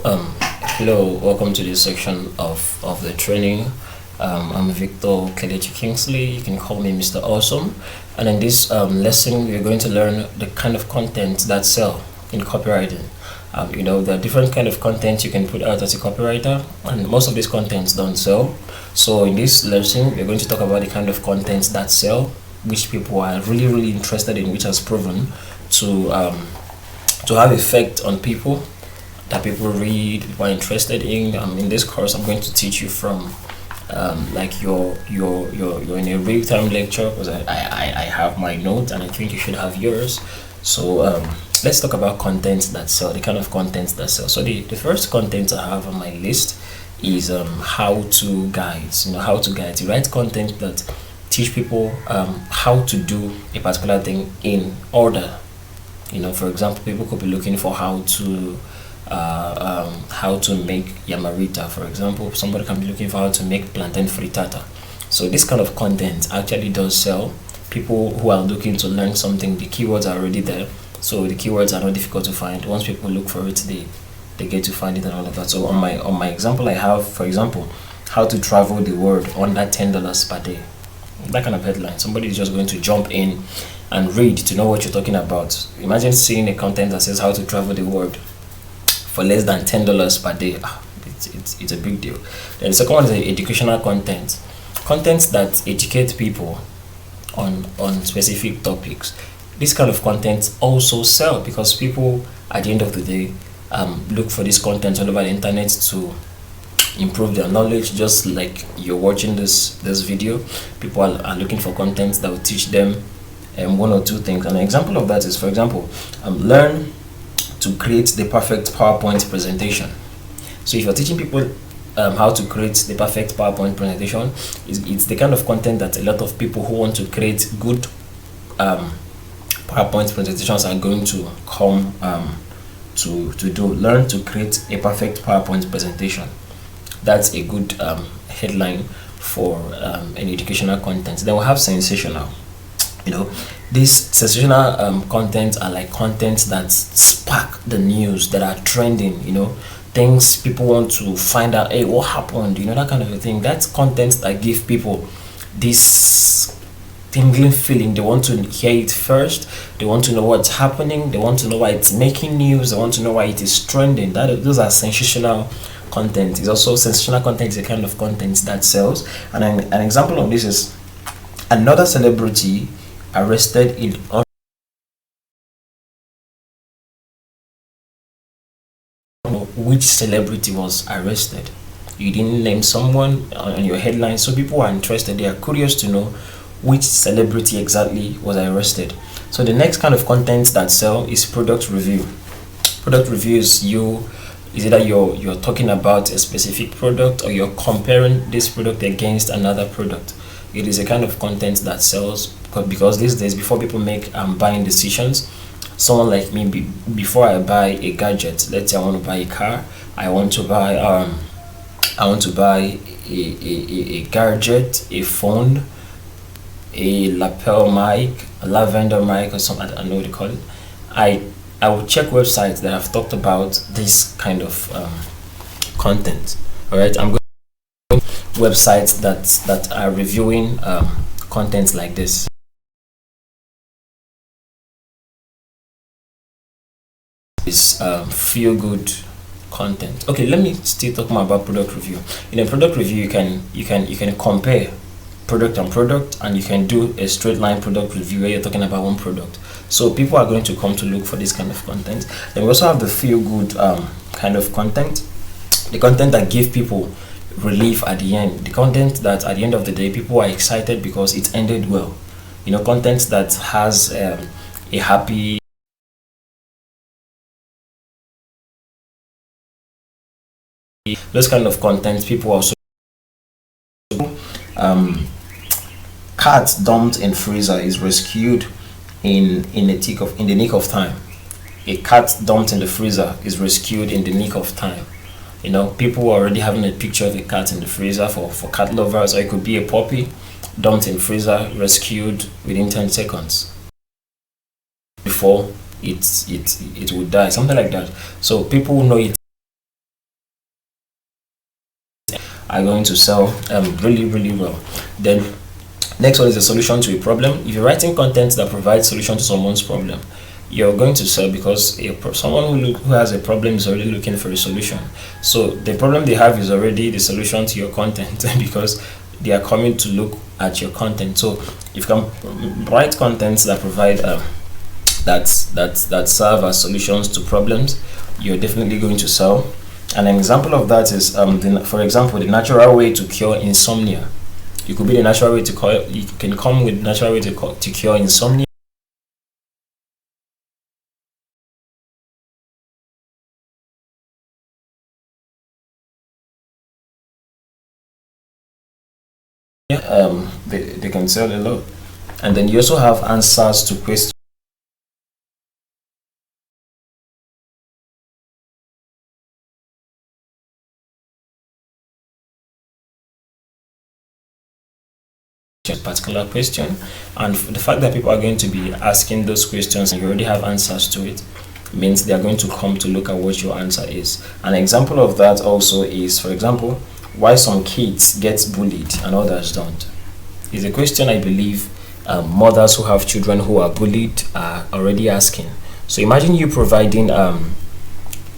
Hello, welcome to this section of the training. I'm Victor Kelechi Kingsley. You can call me Mr. Awesome. And in this lesson, we're going to learn the kind of content that sell in copywriting. There are different kind of content you can put out as a copywriter, and most of these contents don't sell. So in this lesson, we're going to talk about the kind of contents that sell, which people are really interested in, which has proven to have effect on people, that people read, people are interested in. In this course, I'm going to teach you from like you're in a real time lecture, because I have my notes and I think you should have yours. So let's talk about contents that sell, the kind of contents that sell. So the first content I have on my list is how to guides. How to guides. You write content that teach people how to do a particular thing in order. For example, people could be looking for how to make yamarita. For example, somebody can be looking for how to make plantain frittata. So this kind of content actually does sell. People who are looking to learn something, the keywords are already there, so the keywords are not difficult to find. Once people look for it, they get to find it and all of that. So on my example, I have, for example, how to travel the world under $10 per day. That kind of headline, somebody is just going to jump in and read to know what you're talking about. Imagine seeing a content that says how to travel the world for less than $10 per day. It's a big deal. Then the second one is educational content, that educate people on specific topics. This kind of content also sell, because people at the end of the day look for this content all over the internet to improve their knowledge. Just like you're watching this video, people are looking for content that will teach them one or two things. And an example of that is, for example, learn to create the perfect PowerPoint presentation. So if you're teaching people how to create the perfect PowerPoint presentation, it's the kind of content that a lot of people who want to create good PowerPoint presentations are going to come to do. Learn to create a perfect PowerPoint presentation. That's a good headline for an educational content. Then we'll have sensational. These sensational content are like contents that spark the news, that are trending. Things people want to find out. Hey, what happened? That kind of a thing. That's content that give people this tingling feeling. They want to hear it first. They want to know what's happening. They want to know why it's making news. They want to know why it is trending. Those are sensational content. It's also sensational content is a kind of content that sells. And an example of this is another celebrity arrested in which celebrity was arrested. You didn't name someone on your headline, so people are interested. They are curious to know which celebrity exactly was arrested. So the next kind of content that sell is product review. Product review is either you're talking about a specific product, or you're comparing this product against another product. It is a kind of content that sells, because these days, before people make buying decisions, someone like me, before I buy a gadget, let's say I want to buy a car, I want to buy a gadget, a phone, a lapel mic, a lavender mic, or something. I don't know what they call it. I will check websites that have talked about this kind of content. All right, I'm going to websites that are reviewing content like this. Is feel good content. Okay, let me still talk more about product review. In a product review, you can compare product and product, and you can do a straight line product review where you're talking about one product. So people are going to come to look for this kind of content. Then we also have the feel good kind of content, the content that give people relief at the end, the content that at the end of the day people are excited because it ended well. Content that has a happy, those kind of content people also. Cat dumped in freezer is rescued in the nick of time. A cat dumped in the freezer is rescued in the nick of time. People are already having a picture of a cat in the freezer for cat lovers, or it could be a puppy dumped in freezer, rescued within 10 seconds before it would die, something like that. So people know it are going to sell really, really well. Then next one is a solution to a problem. If you're writing content that provides solution to someone's problem, you're going to sell, because someone who has a problem is already looking for a solution. So the problem they have is already the solution to your content because they are coming to look at your content. So if you can write contents that provide that serve as solutions to problems, you're definitely going to sell. An example of that is for example, the natural way to cure insomnia. You could be the natural way to cure. You can come with natural way to cure insomnia. They can sell a lot. And then you also have answers to questions particular question, and the fact that people are going to be asking those questions and you already have answers to it means they are going to come to look at what your answer is. An example of that also is, for example, why some kids get bullied and others don't. Is a question I believe mothers who have children who are bullied are already asking. So imagine you providing an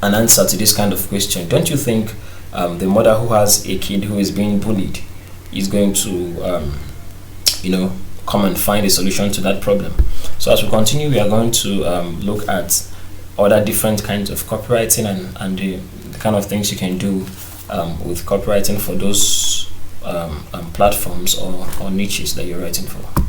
answer to this kind of question. Don't you think the mother who has a kid who is being bullied is going to come and find a solution to that problem? So as we continue, we are going to look at other different kinds of copywriting and the kind of things you can do with copywriting for those platforms or niches that you're writing for.